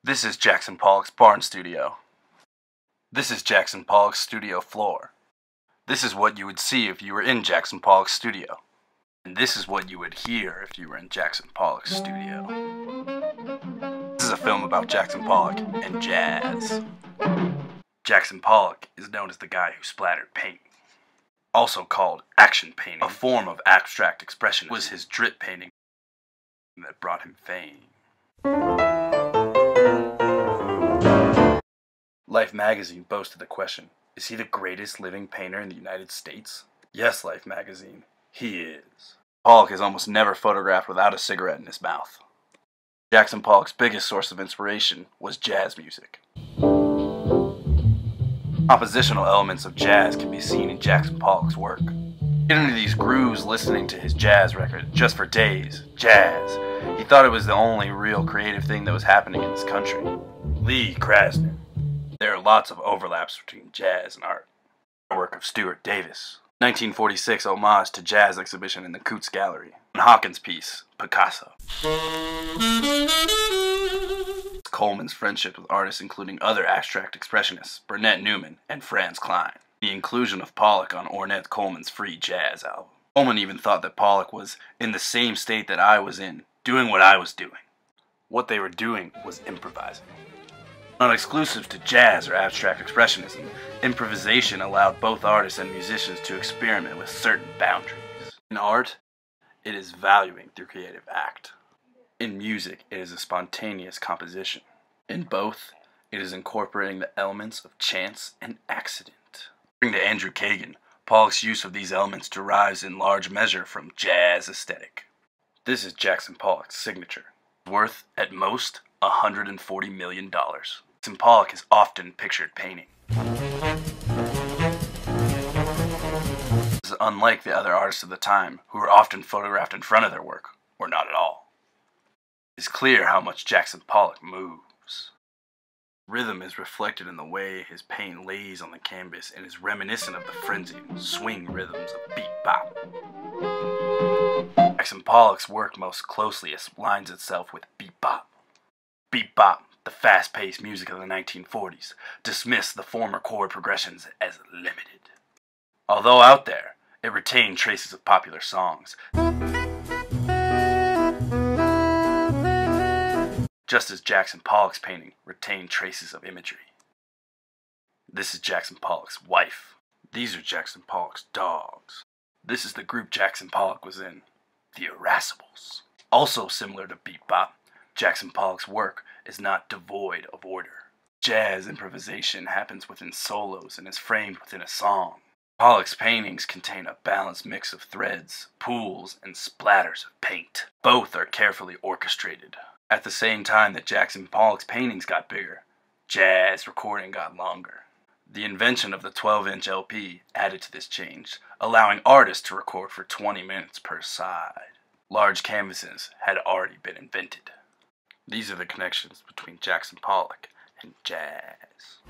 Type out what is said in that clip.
This is Jackson Pollock's barn studio. This is Jackson Pollock's studio floor. This is what you would see if you were in Jackson Pollock's studio. And this is what you would hear if you were in Jackson Pollock's studio. This is a film about Jackson Pollock and jazz. Jackson Pollock is known as the guy who splattered paint. Also called action painting, a form of abstract expression, was his drip painting that brought him fame. Life magazine boasted the question, is he the greatest living painter in the United States? Yes, Life magazine, he is. Pollock is almost never photographed without a cigarette in his mouth. Jackson Pollock's biggest source of inspiration was jazz music. Compositional elements of jazz can be seen in Jackson Pollock's work. Get into these grooves listening to his jazz record just for days. Jazz. He thought it was the only real creative thing that was happening in this country. Lee Krasner. There are lots of overlaps between jazz and art. Work of Stuart Davis. 1946 homage to jazz exhibition in the Coots Gallery. And Hawkins' piece, Picasso. Coleman's friendship with artists including other abstract expressionists, Burnett Newman and Franz Klein. The inclusion of Pollock on Ornette Coleman's Free Jazz album. Coleman even thought that Pollock was in the same state that I was in, doing what I was doing. What they were doing was improvising. Not exclusive to jazz or abstract expressionism, improvisation allowed both artists and musicians to experiment with certain boundaries. In art, it is valuing through creative act. In music, it is a spontaneous composition. In both, it is incorporating the elements of chance and accident. According to Andrew Kagan, Pollock's use of these elements derives in large measure from jazz aesthetic. This is Jackson Pollock's signature, worth at most $140 million. Jackson Pollock is often pictured painting. This is unlike the other artists of the time, who were often photographed in front of their work, or not at all. It is clear how much Jackson Pollock moves. Rhythm is reflected in the way his paint lays on the canvas and is reminiscent of the frenzied swing rhythms of beat-bop. Jackson Pollock's work most closely aligns itself with beat-bop. Beat-bop, the fast-paced music of the 1940s, dismissed the former chord progressions as limited. Although out there, it retained traces of popular songs, just as Jackson Pollock's painting retained traces of imagery. This is Jackson Pollock's wife. These are Jackson Pollock's dogs. This is the group Jackson Pollock was in, the Irascibles. Also similar to beat-bop, Jackson Pollock's work is not devoid of order. Jazz improvisation happens within solos and is framed within a song. Pollock's paintings contain a balanced mix of threads, pools, and splatters of paint. Both are carefully orchestrated. At the same time that Jackson Pollock's paintings got bigger, jazz recording got longer. The invention of the 12-inch LP added to this change, allowing artists to record for 20 minutes per side. Large canvases had already been invented. These are the connections between Jackson Pollock and jazz.